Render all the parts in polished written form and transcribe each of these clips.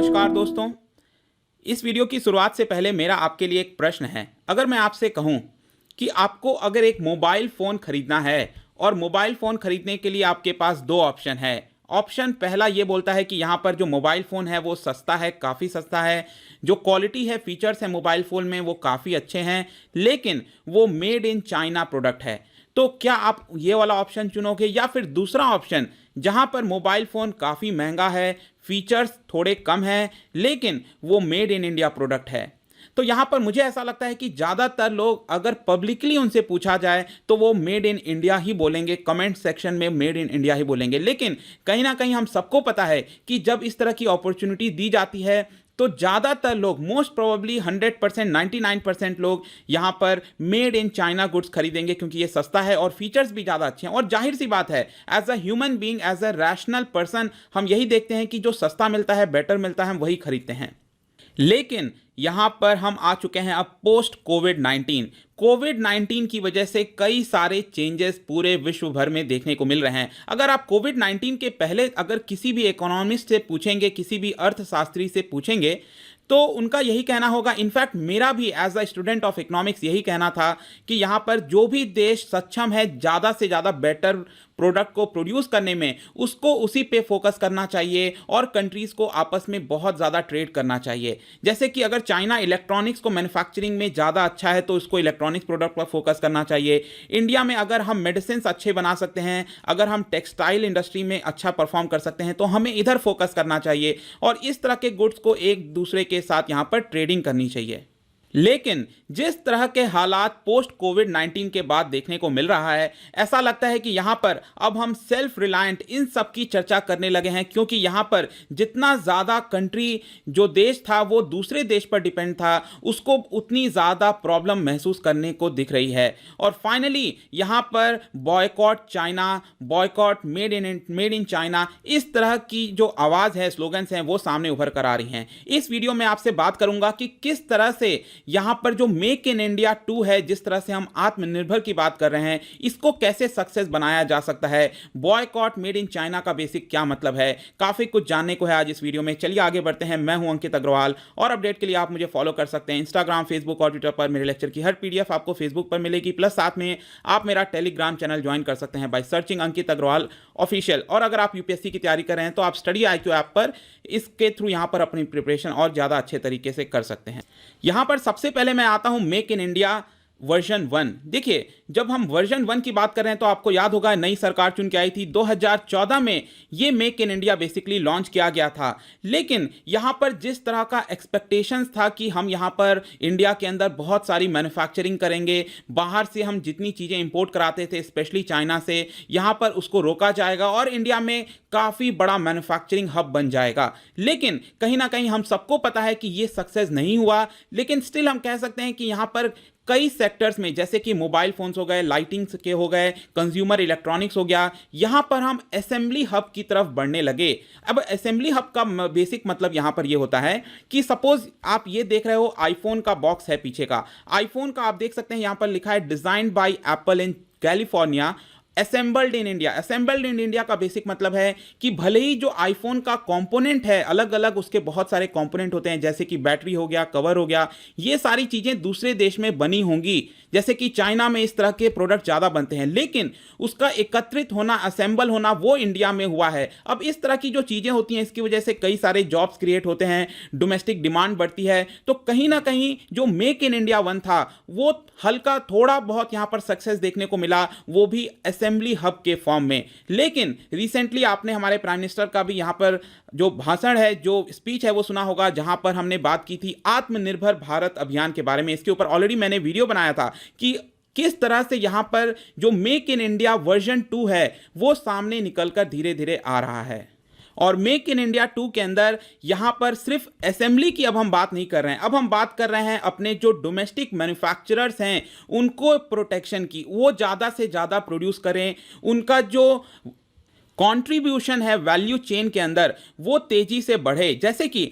नमस्कार दोस्तों। इस वीडियो की शुरुआत से पहले मेरा आपके लिए एक प्रश्न है। अगर मैं आपसे कहूं कि आपको अगर एक मोबाइल फ़ोन खरीदना है और मोबाइल फ़ोन खरीदने के लिए आपके पास दो ऑप्शन है। ऑप्शन पहला ये बोलता है कि यहाँ पर जो मोबाइल फ़ोन है वो सस्ता है, काफ़ी सस्ता है, जो क्वालिटी है, फीचर्स है मोबाइल फ़ोन में वो काफ़ी अच्छे हैं, लेकिन वो मेड इन चाइना प्रोडक्ट है। तो क्या आप ये वाला ऑप्शन चुनोगे या फिर दूसरा ऑप्शन जहां पर मोबाइल फ़ोन काफ़ी महंगा है, फीचर्स थोड़े कम हैं, लेकिन वो मेड इन इंडिया प्रोडक्ट है? तो यहां पर मुझे ऐसा लगता है कि ज़्यादातर लोग अगर पब्लिकली उनसे पूछा जाए तो वो मेड इन इंडिया ही बोलेंगे, कमेंट सेक्शन में मेड इन इंडिया ही बोलेंगे। लेकिन कहीं ना कहीं हम सबको पता है कि जब इस तरह की अपॉर्चुनिटी दी जाती है तो ज़्यादातर लोग, मोस्ट प्रोबेबली 100%, 99% लोग यहाँ पर मेड इन चाइना गुड्स खरीदेंगे, क्योंकि ये सस्ता है और फीचर्स भी ज़्यादा अच्छे हैं। और जाहिर सी बात है, as a human being, as a rational person, हम यही देखते हैं कि जो सस्ता मिलता है, बेटर मिलता है, हम वही खरीदते हैं। लेकिन यहां पर हम आ चुके हैं अब पोस्ट कोविड 19 की वजह से कई सारे चेंजेस पूरे विश्व भर में देखने को मिल रहे हैं। अगर आप कोविड 19 के पहले अगर किसी भी इकोनॉमिस्ट से पूछेंगे, किसी भी अर्थशास्त्री से पूछेंगे, तो उनका यही कहना होगा, इनफैक्ट मेरा भी as a student of economics यही कहना था कि यहाँ पर जो भी देश सक्षम है ज़्यादा से ज़्यादा बेटर प्रोडक्ट को प्रोड्यूस करने में, उसको उसी पे फोकस करना चाहिए और कंट्रीज़ को आपस में बहुत ज़्यादा ट्रेड करना चाहिए। जैसे कि अगर चाइना इलेक्ट्रॉनिक्स को मैन्युफैक्चरिंग में ज़्यादा अच्छा है तो उसको इलेक्ट्रॉनिक्स प्रोडक्ट पर फोकस करना चाहिए। इंडिया में अगर हम मेडिसिन अच्छे बना सकते हैं, अगर हम टेक्सटाइल इंडस्ट्री में अच्छा परफॉर्म कर सकते हैं, तो हमें इधर फोकस करना चाहिए और इस तरह के गुड्स को एक दूसरे के साथ यहाँ पर ट्रेडिंग करनी चाहिए। लेकिन जिस तरह के हालात पोस्ट कोविड 19 के बाद देखने को मिल रहा है, ऐसा लगता है कि यहाँ पर अब हम सेल्फ रिलायंट इन सब की चर्चा करने लगे हैं, क्योंकि यहाँ पर जितना ज़्यादा कंट्री, जो देश था वो दूसरे देश पर डिपेंड था, उसको उतनी ज़्यादा प्रॉब्लम महसूस करने को दिख रही है। और फाइनली यहाँ पर boycott China, boycott made in China, इस तरह की जो आवाज़ है, स्लोगन्स हैं, वो सामने उभर कर आ रही हैं। इस वीडियो में आपसे बात करूंगा कि किस तरह से यहां पर जो मेक इन इंडिया 2 है, जिस तरह से हम आत्मनिर्भर की बात कर रहे हैं, इसको कैसे सक्सेस बनाया जा सकता है, बॉयकॉट मेड इन चाइना का बेसिक क्या मतलब है, काफी कुछ जानने को है आज इस वीडियो में। चलिए आगे बढ़ते हैं। मैं हूं अंकित अग्रवाल और अपडेट के लिए आप मुझे फॉलो कर सकते हैं इंस्टाग्राम, फेसबुक और ट्विटर पर। मेरे लेक्चर की हर पीडीएफ आपको फेसबुक पर मिलेगी, प्लस साथ में आप मेरा टेलीग्राम चैनल ज्वाइन कर सकते हैं by searching Ankit Agarwal official. और अगर आप यूपीएससी की तैयारी कर रहे हैं तो आप स्टडी IQ ऐप पर इसके थ्रू यहां पर अपनी प्रिपरेशन और ज़्यादा अच्छे तरीके से कर सकते हैं। यहां पर सबसे पहले मैं आता हूं मेक इन इंडिया वर्जन 1। देखिए, जब हम वर्जन 1 की बात कर रहे हैं तो आपको याद होगा नई सरकार चुन के आई थी 2014 में, ये make in India basically launch किया गया था। लेकिन यहाँ पर जिस तरह का एक्सपेक्टेशंस था कि हम यहाँ पर इंडिया के अंदर बहुत सारी मैन्युफैक्चरिंग करेंगे, बाहर से हम जितनी चीज़ें इंपोर्ट कराते थे स्पेशली चाइना से, यहाँ पर उसको रोका जाएगा और इंडिया में काफ़ी बड़ा मैन्युफैक्चरिंग हब बन जाएगा। लेकिन कहीं ना कहीं हम सबको पता है कि ये सक्सेस नहीं हुआ। लेकिन स्टिल हम कह सकते हैं कि यहाँ पर कई सेक्टर्स में, जैसे कि मोबाइल फोन्स हो गए, लाइटिंग्स के हो गए, कंज्यूमर इलेक्ट्रॉनिक्स हो गया, यहां पर हम असेंबली हब की तरफ बढ़ने लगे। अब असेंबली हब का बेसिक मतलब यहां पर यह होता है कि सपोज आप ये देख रहे हो, आईफोन का बॉक्स है पीछे का, आईफोन का आप देख सकते हैं यहां पर लिखा है designed bye apple in California, assembled in India. Assembled in India का बेसिक मतलब है कि भले ही जो आईफोन का कंपोनेंट है, अलग अलग उसके बहुत सारे कंपोनेंट होते हैं, जैसे कि बैटरी हो गया, कवर हो गया, ये सारी चीज़ें दूसरे देश में बनी होंगी, जैसे कि चाइना में इस तरह के प्रोडक्ट ज़्यादा बनते हैं, लेकिन उसका एकत्रित होना, असेंबल होना, वो इंडिया में हुआ है। अब इस तरह की जो चीज़ें होती हैं, इसकी वजह से कई सारे जॉब्स क्रिएट होते हैं, डोमेस्टिक डिमांड बढ़ती है। तो कहीं ना कहीं जो मेक इन इंडिया 1 था, वो हल्का थोड़ा बहुत यहाँ पर सक्सेस देखने को मिला, वो भी असेंबली हब के फॉर्म में। लेकिन रिसेंटली आपने हमारे प्राइम मिनिस्टर का भी यहाँ पर जो भाषण है, जो स्पीच है, वो सुना होगा, जहां पर हमने बात की थी आत्मनिर्भर भारत अभियान के बारे में। इसके ऊपर ऑलरेडी मैंने वीडियो बनाया था कि किस तरह से यहां पर जो मेक इन इंडिया वर्जन 2 है वो सामने निकलकर धीरे धीरे आ रहा है। और मेक इन इंडिया 2 के अंदर यहां पर सिर्फ असेंबली की अब हम बात नहीं कर रहे हैं, अब हम बात कर रहे हैं अपने जो डोमेस्टिक मैन्युफैक्चरर्स हैं उनको प्रोटेक्शन की, वो ज़्यादा से ज़्यादा प्रोड्यूस करें, उनका जो कंट्रीब्यूशन है वैल्यू चेन के अंदर वो तेजी से बढ़े। जैसे कि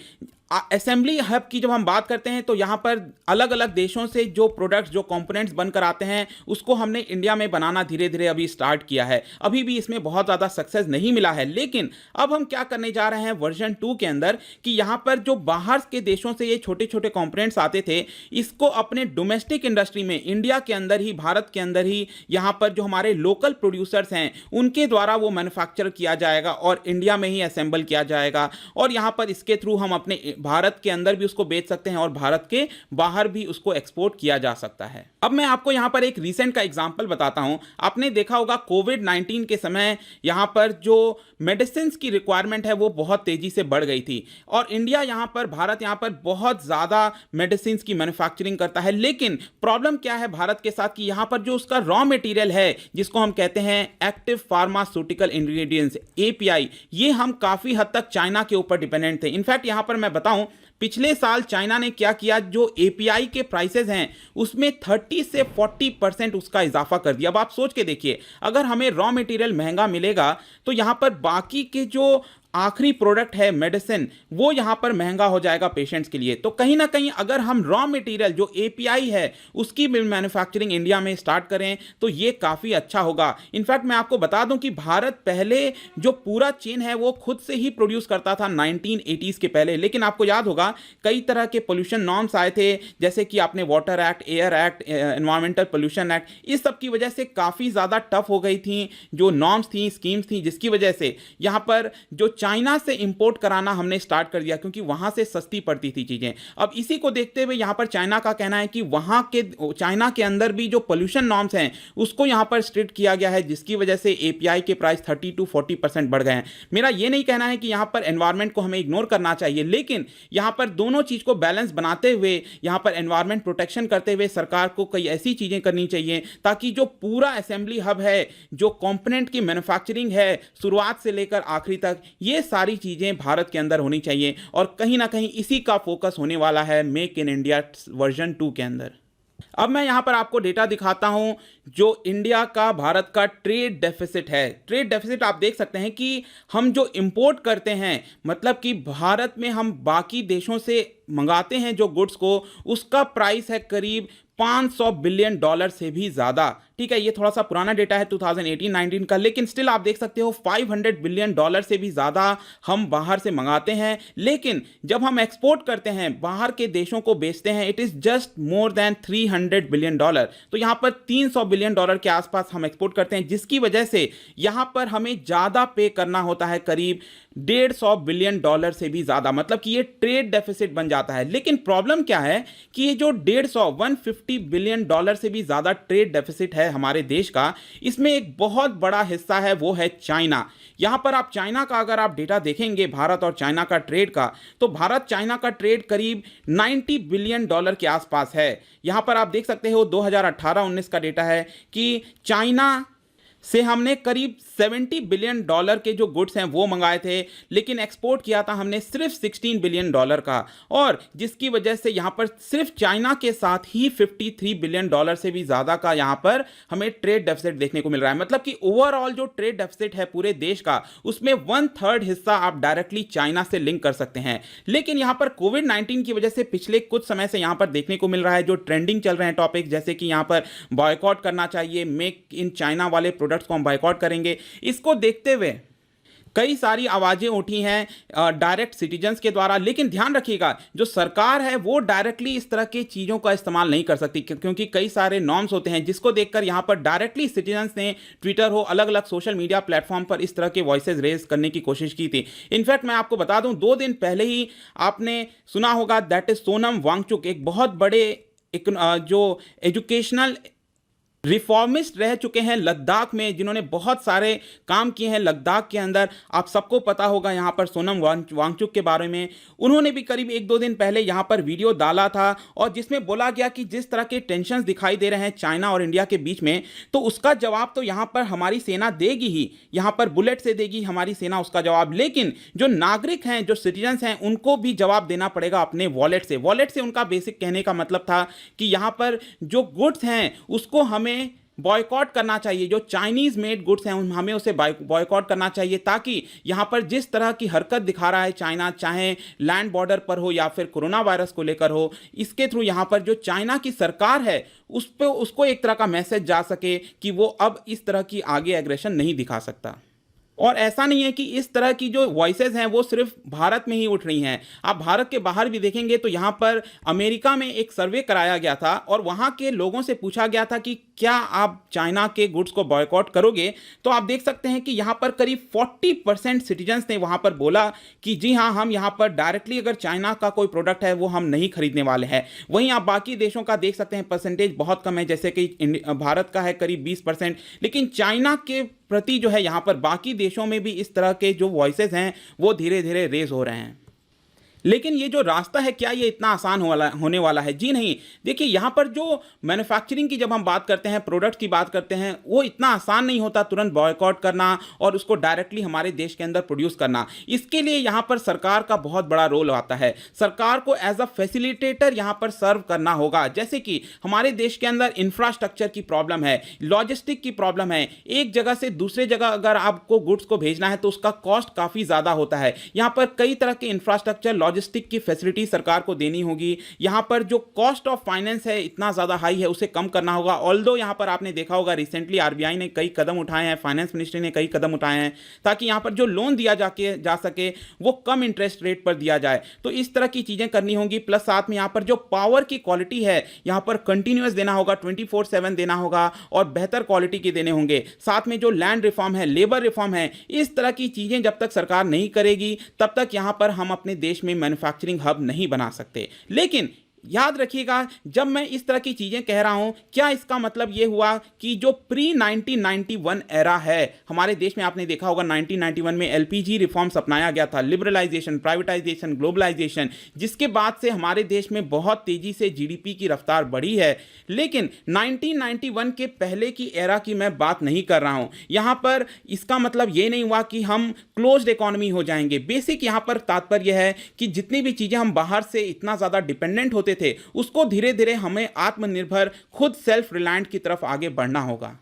असेंबली हब की जब हम बात करते हैं तो यहाँ पर अलग अलग देशों से जो प्रोडक्ट्स जो कंपोनेंट्स बनकर आते हैं उसको हमने इंडिया में बनाना धीरे धीरे अभी स्टार्ट किया है। अभी भी इसमें बहुत ज़्यादा सक्सेस नहीं मिला है, लेकिन अब हम क्या करने जा रहे हैं वर्जन 2 के अंदर कि यहाँ पर जो बाहर के देशों से ये छोटे छोटे कंपोनेंट्स आते थे इसको अपने डोमेस्टिक इंडस्ट्री में इंडिया के अंदर ही, भारत के अंदर ही यहाँ पर जो हमारे लोकल प्रोड्यूसर्स हैं उनके द्वारा वो मैन्युफैक्चर किया जाएगा और इंडिया में ही असेंबल किया जाएगा, और यहाँ पर इसके थ्रू हम अपने भारत के अंदर भी उसको बेच सकते हैं और भारत के बाहर भी उसको एक्सपोर्ट किया जा सकता है। अब मैं आपको यहां पर एक रीसेंट का एग्जांपल बताता हूं। आपने देखा होगा कोविड-19 के समय यहां पर जो मेडिसिन की रिक्वायरमेंट है वो बहुत तेजी से बढ़ गई थी और इंडिया यहां पर, भारत यहां पर बहुत ज्यादा मेडिसिन की मैन्युफैक्चरिंग करता है। लेकिन प्रॉब्लम क्या है भारत के साथ कि यहां पर जो उसका रॉ मटेरियल है जिसको हम कहते हैं एक्टिव फार्मास्यूटिकल इंग्रेडिएंट्स API, ये हम काफी हद तक चाइना के ऊपर डिपेंडेंट थे। इनफैक्ट यहां पर मैं बताऊं पिछले साल चाइना ने क्या किया, जो API के प्राइसेस हैं उसमें 30 से 40% उसका इजाफा कर दिया। अब आप सोच के देखिए, अगर हमें रॉ मटेरियल महंगा मिलेगा तो यहां पर बाकी के जो आखिरी प्रोडक्ट है मेडिसिन वो यहां पर महंगा हो जाएगा पेशेंट्स के लिए। तो कहीं ना कहीं अगर हम रॉ मटेरियल जो API है उसकी मैन्युफैक्चरिंग इंडिया में स्टार्ट करें तो ये काफ़ी अच्छा होगा। इनफैक्ट मैं आपको बता दूं कि भारत पहले जो पूरा चेन है वो खुद से ही प्रोड्यूस करता था 1980s के पहले, लेकिन आपको याद होगा कई तरह के पोल्यूशन नॉर्म्स आए थे, जैसे कि आपने water act, air act, environmental pollution act, इस सब की वजह से काफ़ी ज़्यादा टफ हो गई थी जो नॉर्म्स थी, स्कीम्स थी, जिसकी वजह से यहाँ पर जो चाइना से इंपोर्ट कराना हमने स्टार्ट कर दिया क्योंकि वहां से सस्ती पड़ती थी चीजें। अब इसी को देखते हुए यहां पर चाइना का कहना है कि वहां के चाइना के अंदर भी जो पोल्यूशन नॉर्म्स हैं उसको यहां पर स्ट्रिक्ट किया गया है, जिसकी वजह से API के प्राइस 30 to 40% बढ़ गए हैं। मेरा यह नहीं कहना है कि यहां पर एनवायरमेंट को हमें इग्नोर करना चाहिए, लेकिन यहां पर दोनों चीज को बैलेंस बनाते हुए यहां पर एनवायरमेंट प्रोटेक्शन करते हुए सरकार को कई ऐसी चीजें करनी चाहिए ताकि जो पूरा असेंबली हब है, जो कंपोनेंट की मैन्युफैक्चरिंग है शुरुआत से लेकर आखिरी तक, ये सारी चीजें भारत के अंदर होनी चाहिए और कहीं ना कहीं इसी का फोकस होने वाला है मेक इन इंडिया वर्जन 2 के अंदर। अब मैं यहां पर आपको डेटा दिखाता हूं जो इंडिया का, भारत का ट्रेड डेफिसिट है। ट्रेड डेफिसिट आप देख सकते हैं कि हम जो इंपोर्ट करते हैं, मतलब कि भारत में हम बाकी देशों से मंगाते हैं जो गुड्स को, उसका प्राइस है करीब $500 बिलियन से भी ज्यादा। ठीक है, ये थोड़ा सा पुराना डेटा है 2018-19 का, लेकिन स्टिल आप देख सकते हो $500 बिलियन से भी ज्यादा हम बाहर से मंगाते हैं। लेकिन जब हम एक्सपोर्ट करते हैं, बाहर के देशों को बेचते हैं, it is just more than $300 billion. तो यहां पर $300 बिलियन के आसपास हम एक्सपोर्ट करते हैं, जिसकी वजह से यहां पर हमें ज्यादा पे करना होता है, करीब $150 बिलियन से भी ज्यादा, मतलब कि ये ट्रेड डेफिसिट बन जाता है। लेकिन प्रॉब्लम क्या है कि ये जो 150 बिलियन से भी ज्यादा ट्रेड डेफिसिट है हमारे देश का, इसमें एक बहुत बड़ा हिस्सा है वो है चाइना। यहां पर आप चाइना का अगर आप डेटा देखेंगे, भारत और चाइना का ट्रेड का, तो भारत चाइना का ट्रेड करीब $90 बिलियन के आसपास है। यहां पर आप देख सकते हो 2018-19 का डेटा है कि चाइना से हमने करीब $70 बिलियन के जो गुड्स हैं वो मंगाए थे, लेकिन एक्सपोर्ट किया था हमने सिर्फ $16 बिलियन का, और जिसकी वजह से यहाँ पर सिर्फ चाइना के साथ ही $53 बिलियन से भी ज़्यादा का यहाँ पर हमें ट्रेड डेफिसिट देखने को मिल रहा है। मतलब कि ओवरऑल जो ट्रेड डेफिसिट है पूरे देश का, उसमें 1/3 हिस्सा आप डायरेक्टली चाइना से लिंक कर सकते हैं। लेकिन यहाँ पर कोविड-19 की वजह से पिछले कुछ समय से यहाँ पर देखने को मिल रहा है जो ट्रेंडिंग चल रहे हैं टॉपिक, जैसे कि यहाँ पर बॉयकॉट करना चाहिए, मेक इन चाइना वाले प्रोडक्ट्स को हम बॉयकॉट करेंगे। इसको देखते हुए कई सारी आवाजें उठी हैं डायरेक्ट सिटीजन्स के द्वारा, लेकिन ध्यान रखिएगा जो सरकार है वो डायरेक्टली इस तरह की चीज़ों का इस्तेमाल नहीं कर सकती, क्योंकि कई सारे नॉर्म्स होते हैं जिसको देखकर यहाँ पर डायरेक्टली सिटीजन्स ने ट्विटर हो, अलग अलग सोशल मीडिया प्लेटफॉर्म पर इस तरह के वॉइसेज रेज करने की कोशिश की थी। इनफैक्ट मैं आपको बता दूं 2 दिन पहले ही आपने सुना होगा, दैट इज सोनम वांगचुक, एक बहुत बड़े जो एजुकेशनल रिफॉर्मिस्ट रह चुके हैं लद्दाख में, जिन्होंने बहुत सारे काम किए हैं लद्दाख के अंदर। आप सबको पता होगा यहाँ पर सोनम वांगचुक के बारे में। उन्होंने भी करीब 1-2 दिन पहले यहाँ पर वीडियो डाला था और जिसमें बोला गया कि जिस तरह के टेंशन्स दिखाई दे रहे हैं चाइना और इंडिया के बीच में, तो उसका जवाब तो यहाँ पर हमारी सेना देगी ही, यहाँ पर बुलेट से देगी हमारी सेना उसका जवाब। लेकिन जो नागरिक हैं, जो सिटीजन्स हैं, उनको भी जवाब देना पड़ेगा अपने वॉलेट से। वॉलेट से उनका बेसिक कहने का मतलब था कि यहाँ पर जो गुड्स हैं उसको हमें बॉयकॉट करना चाहिए, जो चाइनीज़ मेड गुड्स हैं हमें उसे बॉयकॉट करना चाहिए, ताकि यहाँ पर जिस तरह की हरकत दिखा रहा है चाइना, चाहे लैंड बॉर्डर पर हो या फिर कोरोना वायरस को लेकर हो, इसके थ्रू यहाँ पर जो चाइना की सरकार है उसको एक तरह का मैसेज जा सके कि वो अब इस तरह की आगे एग्रेशन नहीं दिखा सकता। और ऐसा नहीं है कि इस तरह की जो वॉइसेस हैं वो सिर्फ भारत में ही उठ रही हैं, आप भारत के बाहर भी देखेंगे तो यहाँ पर अमेरिका में एक सर्वे कराया गया था और वहाँ के लोगों से पूछा गया था कि क्या आप चाइना के गुड्स को बॉयकॉट करोगे, तो आप देख सकते हैं कि यहाँ पर करीब 40% सिटीजन्स ने वहाँ पर बोला कि जी हाँ, हम यहाँ पर डायरेक्टली अगर चाइना का कोई प्रोडक्ट है वो हम नहीं खरीदने वाले हैं। वहीं आप बाकी देशों का देख सकते हैं, परसेंटेज बहुत कम है, जैसे कि भारत का है करीब 20%, लेकिन चाइना के प्रति जो है यहाँ पर बाकी देशों में भी इस तरह के जो वॉइसेस हैं वो धीरे धीरे रेज हो रहे हैं। लेकिन ये जो रास्ता है, क्या ये इतना आसान होने वाला है? जी नहीं। देखिए, यहाँ पर जो मैन्युफैक्चरिंग की जब हम बात करते हैं, प्रोडक्ट की बात करते हैं, वो इतना आसान नहीं होता तुरंत बॉयकॉट करना और उसको डायरेक्टली हमारे देश के अंदर प्रोड्यूस करना। इसके लिए यहाँ पर सरकार का बहुत बड़ा रोल आता है। सरकार को एज अ फैसिलिटेटर यहाँ पर सर्व करना होगा। जैसे कि हमारे देश के अंदर इंफ्रास्ट्रक्चर की प्रॉब्लम है, लॉजिस्टिक की प्रॉब्लम है। एक जगह से दूसरे जगह अगर आपको गुड्स को भेजना है तो उसका कॉस्ट काफ़ी ज़्यादा होता है। यहाँ पर कई तरह के इंफ्रास्ट्रक्चर, लॉजिस्टिक की फैसिलिटी सरकार को देनी होगी। यहाँ पर जो कॉस्ट ऑफ फाइनेंस है इतना ज़्यादा हाई है, उसे कम करना होगा। ऑल्दो यहाँ पर आपने देखा होगा रिसेंटली आरबीआई ने कई कदम उठाए हैं, फाइनेंस मिनिस्ट्री ने कई कदम उठाए हैं ताकि यहाँ पर जो लोन दिया जा सके वो कम इंटरेस्ट रेट पर दिया जाए। तो इस तरह की चीज़ें करनी होंगी। प्लस साथ में यहाँ पर जो पावर की क्वालिटी है यहाँ पर कंटिन्यूअस देना होगा, 24/7 देना होगा और बेहतर क्वालिटी के देने होंगे। साथ में जो लैंड रिफॉर्म है, लेबर रिफॉर्म है, इस तरह की चीज़ें जब तक सरकार नहीं करेगी तब तक यहाँ पर हम अपने देश में मैन्युफैक्चरिंग हब नहीं बना सकते। लेकिन याद रखिएगा, जब मैं इस तरह की चीज़ें कह रहा हूं, क्या इसका मतलब यह हुआ कि जो प्री 1991 एरा है हमारे देश में, आपने देखा होगा 1991 में एलपीजी रिफॉर्म्स अपनाया गया था, लिबरलाइजेशन, प्राइवेटाइजेशन, ग्लोबलाइजेशन, जिसके बाद से हमारे देश में बहुत तेजी से जीडीपी की रफ्तार बढ़ी है। लेकिन 1991 के पहले की एरा की मैं बात नहीं कर रहा हूं। यहां पर इसका मतलब यह नहीं हुआ कि हम क्लोज्ड इकोनॉमी हो जाएंगे। बेसिक यहां पर तात्पर्य है कि जितनी भी चीज़ें हम बाहर से इतना ज़्यादा डिपेंडेंट होते थे उसको धीरे धीरे हमें आत्मनिर्भर, खुद सेल्फ रिलायंट की तरफ आगे बढ़ना होगा।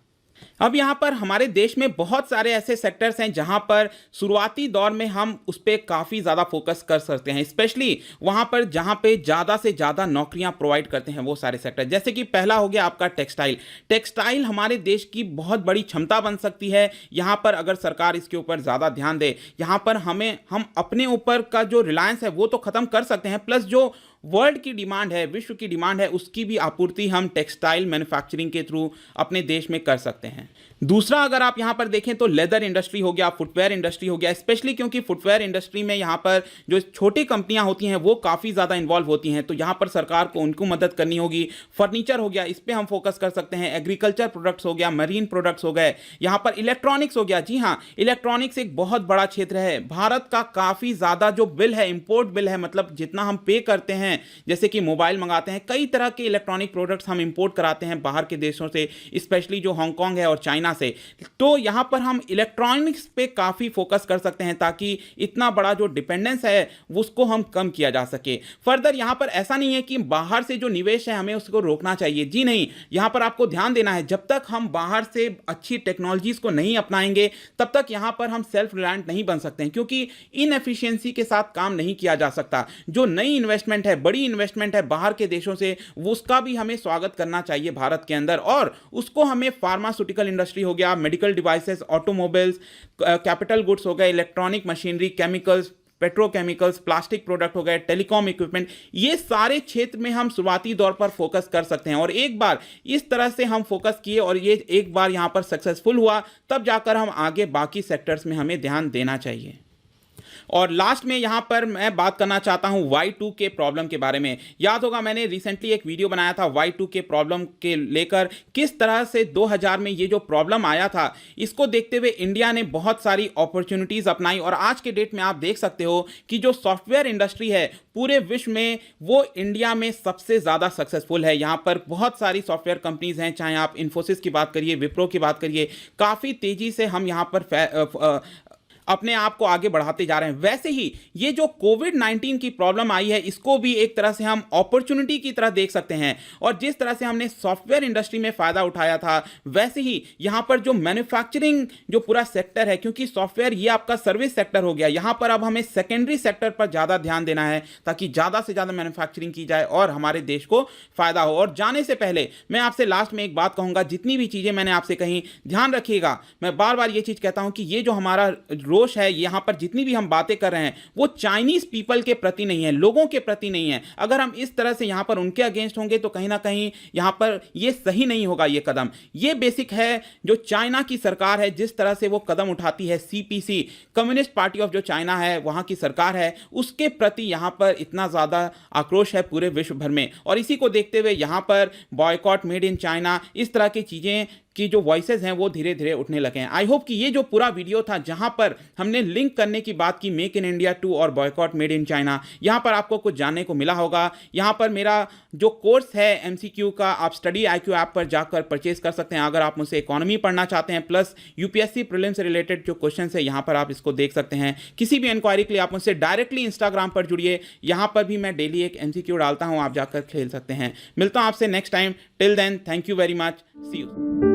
अब यहाँ पर हमारे देश में बहुत सारे ऐसे सेक्टर्स हैं जहाँ पर शुरुआती दौर में हम उस पर काफ़ी ज़्यादा फोकस कर सकते हैं, स्पेशली वहाँ पर जहाँ पे ज़्यादा से ज़्यादा नौकरियाँ प्रोवाइड करते हैं वो सारे सेक्टर। जैसे कि पहला हो गया आपका टेक्सटाइल। टेक्सटाइल हमारे देश की बहुत बड़ी क्षमता बन सकती है यहाँ पर, अगर सरकार इसके ऊपर ज़्यादा ध्यान दे। यहाँ पर हम अपने ऊपर का जो रिलायंस है वो तो ख़त्म कर सकते हैं, प्लस जो वर्ल्ड की डिमांड है, विश्व की डिमांड है, उसकी भी आपूर्ति हम टेक्सटाइल मैन्युफैक्चरिंग के थ्रू अपने देश में कर सकते हैं। दूसरा अगर आप यहाँ पर देखें तो लेदर इंडस्ट्री हो गया, फुटवेयर इंडस्ट्री हो गया, स्पेशली क्योंकि फुटवेयर इंडस्ट्री में यहाँ पर जो छोटी कंपनियाँ होती हैं वो काफ़ी ज़्यादा इन्वॉल्व होती हैं, तो यहाँ पर सरकार को उनको मदद करनी होगी। फर्नीचर हो गया, इस पर हम फोकस कर सकते हैं। एग्रीकल्चर प्रोडक्ट्स हो गया, मरीन प्रोडक्ट्स हो गए, यहाँ पर इलेक्ट्रॉनिक्स हो गया। जी हाँ, इलेक्ट्रॉनिक्स एक बहुत बड़ा क्षेत्र है। भारत का काफ़ी ज़्यादा जो बिल है, इंपोर्ट बिल है, मतलब जितना हम पे करते हैं, जैसे कि मोबाइल मंगाते हैं, कई तरह के इलेक्ट्रॉनिक प्रोडक्ट्स हम इंपोर्ट कराते हैं बाहर के देशों से, स्पेशली जो हांगकांग है और चाइना से। तो यहां पर हम इलेक्ट्रॉनिक्स पे काफ़ी फोकस कर सकते हैं ताकि इतना बड़ा जो डिपेंडेंस है उसको हम कम किया जा सके। फर्दर यहां पर ऐसा नहीं है कि बाहर से जो निवेश है हमें उसको रोकना चाहिए। जी नहीं, यहां पर आपको ध्यान देना है, जब तक हम बाहर से अच्छी टेक्नोलॉजीज को नहीं अपनाएंगे तब तक यहां पर हम सेल्फ रिलायंट नहीं बन सकते हैं, क्योंकि इनएफिशिएंसी के साथ काम नहीं किया जा सकता। जो नई इन्वेस्टमेंट है, बड़ी इन्वेस्टमेंट है बाहर के देशों से, उसका भी हमें स्वागत करना चाहिए भारत के अंदर, और उसको हमें फार्मास्यूटिकल इंडस्ट्री हो गया, medical devices, automobiles, capital goods हो गए, electronic machinery, chemicals, petrochemicals, plastic product हो गए, टेलीकॉम इक्विपमेंट, ये सारे क्षेत्र में हम शुरुआती दौर पर फोकस कर सकते हैं। और एक बार इस तरह से हम फोकस किए और ये एक बार यहां पर सक्सेसफुल हुआ, तब जाकर हम आगे बाकी सेक्टर्स में हमें ध्यान देना चाहिए। और लास्ट में यहां पर मैं बात करना चाहता हूं Y2K प्रॉब्लम के बारे में। याद होगा मैंने रिसेंटली एक वीडियो बनाया था Y2K प्रॉब्लम के लेकर, किस तरह से 2000 में ये जो प्रॉब्लम आया था, इसको देखते हुए इंडिया ने बहुत सारी अपॉर्चुनिटीज अपनाई। और आज के डेट में आप देख सकते हो कि जो सॉफ्टवेयर इंडस्ट्री है पूरे विश्व में, वो इंडिया में सबसे ज़्यादा सक्सेसफुल है। यहाँ पर बहुत सारी सॉफ्टवेयर कंपनीज हैं, चाहे आप इन्फोसिस की बात करिए, विप्रो की बात करिए, काफ़ी तेज़ी से हम यहाँ पर अपने आप को आगे बढ़ाते जा रहे हैं। वैसे ही ये जो कोविड 19 की प्रॉब्लम आई है, इसको भी एक तरह से हम अपॉर्चुनिटी की तरह देख सकते हैं। और जिस तरह से हमने सॉफ्टवेयर इंडस्ट्री में फायदा उठाया था, वैसे ही यहां पर जो मैन्युफैक्चरिंग जो पूरा सेक्टर है, क्योंकि सॉफ्टवेयर ये आपका सर्विस सेक्टर हो गया, यहां पर अब हमें सेकेंडरी सेक्टर पर ज्यादा ध्यान देना है ताकि ज्यादा से ज्यादा मैन्युफैक्चरिंग की जाए और हमारे देश को फायदा हो। और जाने से पहले मैं आपसे लास्ट में एक बात कहूंगा, जितनी भी चीजें मैंने आपसे कही ध्यान रखिएगा। मैं बार बार ये चीज कहता हूं कि ये जो हमारा रोष है, यहां पर जितनी भी हम बातें कर रहे हैं वो चाइनीज पीपल के प्रति नहीं है, लोगों के प्रति नहीं है। अगर हम इस तरह से यहां पर उनके अगेंस्ट होंगे तो कहीं ना कहीं यहां पर ये सही नहीं होगा। ये कदम, ये बेसिक है जो चाइना की सरकार है, जिस तरह से वो कदम उठाती है, सीपीसी कम्युनिस्ट पार्टी ऑफ जो चाइना है, वहां की सरकार है, उसके प्रति यहां पर इतना ज्यादा आक्रोश है पूरे विश्व भर में। और इसी को देखते हुए यहां पर बॉयकॉट मेड इन चाइना, इस तरह की चीजें की जो वॉइसेस हैं वो धीरे धीरे उठने लगे हैं। आई होप कि ये जो पूरा वीडियो था जहां पर हमने लिंक करने की बात की मेक इन इंडिया 2 और बॉयकॉट मेड इन चाइना, यहां पर आपको कुछ जानने को मिला होगा। यहां पर मेरा जो कोर्स है एमसीक्यू का, आप स्टडी आईक्यू ऐप पर जाकर परचेज कर सकते हैं अगर आप मुझसे इकोनॉमी पढ़ना चाहते हैं, प्लस यूपीएससी प्रीलिम से रिलेटेड जो क्वेश्चन है यहां पर आप इसको देख सकते हैं। किसी भी इंक्वायरी के लिए आप मुझसे डायरेक्टली इंस्टाग्राम पर जुड़िए, यहां पर भी मैं डेली एक एमसीक्यू डालता हूं, आप जाकर खेल सकते हैं। मिलता हूं आपसे next time. Till then, thank you very much, see you.